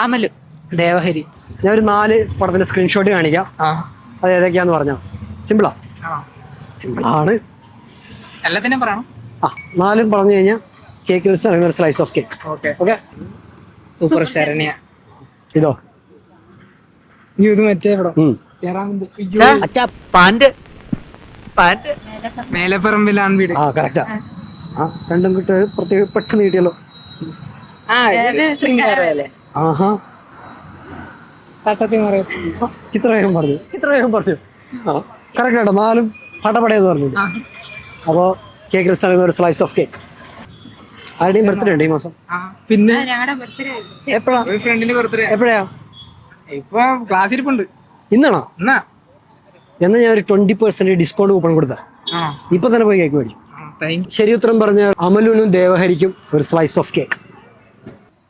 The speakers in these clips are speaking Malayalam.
അമലു. ദേവഹരി. ഞാൻ ഒരു 4 പടത്തിന്റെ സ്ക്രീൻഷോട്ട് കാണിക്കാം. അത് ഏതൊക്കെയാന്ന് പറഞ്ഞോ. സിമ്പിളാ? സിമ്പിളാണ്. എല്ലാത്തിനും പറയണം. 4 പറഞ്ഞു കഴിഞ്ഞാൽ കേക്ക് ഒരു slice of cake. Okay. Super Saranya. ഇതോ? ഇത് മറ്റേ മേലപ്പറമ്പിലാണ് വീട്. കറക്റ്റാ. രണ്ടും കിട്ട പ്രത്യേക പെട്ടെന്ന് കിട്ടിയല്ലോ. ആഹാ, ഇത്ര വേഗം പറഞ്ഞു. കറക്റ്റ് ആട്ടോ. 4 പടപടയെന്ന് പറഞ്ഞു. അപ്പോ കേക്ക് റിസ്റ്റാണ് ഒരു സ്ലൈസ് ഓഫ് കേക്ക്. ആരുടെയും ബർത്ത്ഡേ ഉണ്ട് ഈ മാസം? പിന്നെ എപ്പോഴാ? ഒരു ഫ്രണ്ടിന്റെ ബർത്ത്ഡേ. എപ്പോഴാ? ഇപ്പൊ ക്ലാസ് ഇരിപ്പുണ്ട്. ഇന്നാണോ? എന്നാ ഞാൻ ഒരു 20% ഡിസ്കൗണ്ട് കൂപ്പൺ കൊടുത്താ ഇപ്പൊ തന്നെ പോയി കേക്ക് മേടിച്ചു. ശരി ഉത്തരം പറഞ്ഞ അമലുനും ദേവഹരിക്കും ഒരു സ്ലൈസ് ഓഫ് കേക്ക്.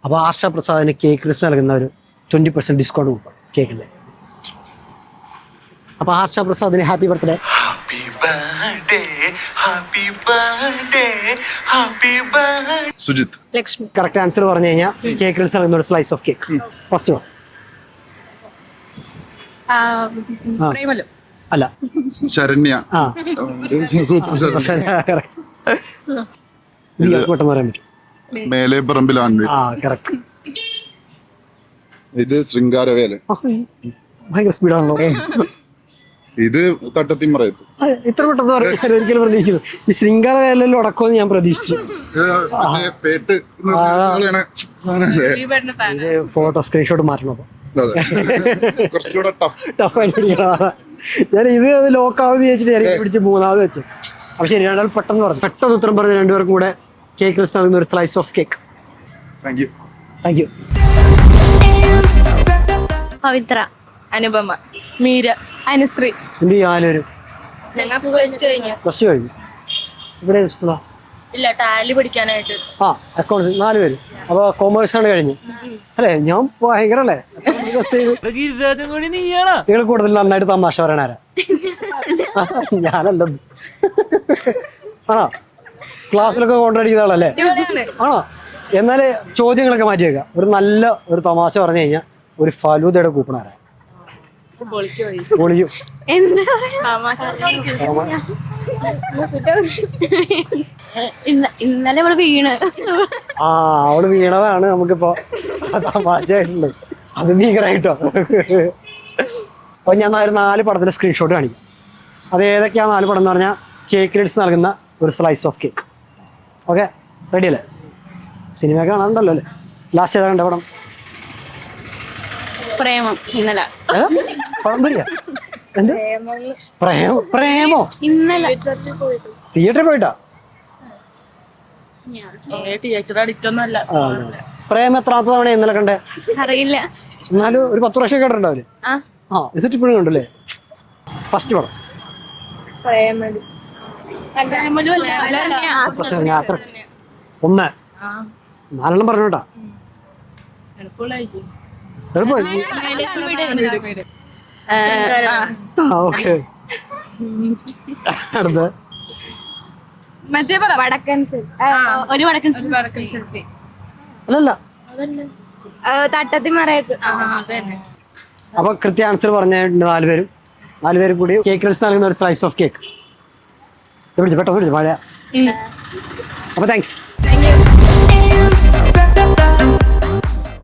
അപ്പൊ ആർഷ പ്രസാദിന് കേക്ക് ക്രിസ് നൽകുന്ന ഒരു 20% ഡിസ്കൗണ്ട് കൂപ്പൺ കേക്കിന്റെ. അപ്പൊ ആർഷ പ്രസാദിന് happy birthday. Sujith. Lakshmi. Correct answer പറഞ്ഞു കഴിഞ്ഞാൽ കേക്ക് ക്രിസ് നൽകുന്ന ഒരു slice of cake. First one. Premalu. അല്ല, ശരണ്യ. പെട്ടെന്ന് പറയാൻ പറ്റും. മേലെപ്പറമ്പിലാണ്. കറക്റ്റ്. ഇത് ശൃംഗാരവേല. ഭയങ്കര സ്പീഡാണല്ലോ. ഇത് തട്ടത്തിമറയത്ത്. ഇത്ര പെട്ടെന്ന് പറയാൻ ഒരിക്കലും പ്രതീക്ഷിച്ചു. ഈ ശൃംഗാരവേലയിൽ ഉടക്കുമെന്ന് ഞാൻ പ്രതീക്ഷിച്ചു. ഇത് ഫോട്ടോ സ്ക്രീൻഷോട്ട് മാറ്റണം. ഞാൻ ഇത് ലോക്കാവെന്ന് ചോദിച്ചിട്ട് ഞാൻ പിടിച്ച് 3ാമത് വെച്ചു. അപ്പൊ ശരി, രണ്ടാൾ പെട്ടെന്ന് പറഞ്ഞു. പെട്ടെന്ന് ഉത്തരം പറഞ്ഞ 2 പേർക്കും കൂടെ കേക്ക് റിസ്റ്റ് നൽകുന്ന ഒരു slice of cake. Thank you. Pavithra. Anupama. Meera. Anusree. എന്ത് ചെയ്യാനും പ്ലസ് ടു കഴിഞ്ഞു. ഇവിടെ സ്കൂളാ? ഇല്ല, ടാലി പഠിക്കാനായിട്ട്. അക്കൗണ്ട്സ് 4 പേര്. അപ്പൊ കോമേഴ്സ് ആണ് കഴിഞ്ഞു അല്ലേ? ഞാൻ ഭയങ്കര അല്ലേ. നിങ്ങൾ കൂടുതൽ നന്നായിട്ട് തമാശ പറയണാരാ? ഞാനല്ല. ആണോ? ക്ലാസ്സിലൊക്കെ കോൺട്രാക്ട് ചെയ്ത ആളല്ലേ? ആണോ? എന്നാല് ചോദ്യങ്ങളൊക്കെ മാറ്റി വെക്കാം. ഒരു നല്ല ഒരു തമാശ പറഞ്ഞു കഴിഞ്ഞാൽ ഒരു ഫലൂദയുടെ കൂപ്പൺ ആരാ? പൊളിക്കും. ഇന്നലെ അവള് വീണ്. അവള് വീണതാണ് നമുക്കിപ്പോ തമാശയായിട്ടുള്ളത്. അത് ഭീകരമായിട്ടോ. അപ്പൊ ഞാൻ 4 പടത്തിന്റെ സ്ക്രീൻഷോട്ട് കാണിക്കും. അത് ഏതൊക്കെയാ 4 പടം എന്ന് പറഞ്ഞാൽ കേക്ക് റിഡ്സ് നൽകുന്ന ഒരു slice of cake. Okay, ready അല്ലേ? സിനിമ കാണാറുണ്ടല്ലോ അല്ലേ? ലാസ്റ്റ് ഏതാ കണ്ട പടം? പ്രേമം. ഇന്നലെ പഴംപൊരിയാ? എന്ത് പ്രേമോ? ഇന്നലെ തിയേറ്ററിൽ പോയിട്ടാ? പ്രേമം എത്രാമത്തെ തവണ ഇന്നലെ കണ്ടേ? അറിയില്ല. എന്നാലും ഒരു 10 പ്രാവശ്യം കേട്ടിട്ടുണ്ടാവില്ലേ? എന്നിട്ട് ഇപ്പോഴും കണ്ടല്ലേ? ഫസ്റ്റ് പടം ഒന്ന് 4 പറഞ്ഞോട്ടാ. ഓക്കെ. അടുത്ത അല്ലല്ല, തട്ടത്തിമറയത്ത്. അപ്പൊ കൃത്യ ആൻസർ പറഞ്ഞിട്ടുണ്ട് 4 പേരും. 4 പേരും കൂടി കേക്ക് റിസ്റ്റ് നൽകുന്ന ഒരു സ്ലൈസ് ഓഫ് കേക്ക്. പെട്ടെന്ന് മഴ. അപ്പൊ താങ്ക്സ്.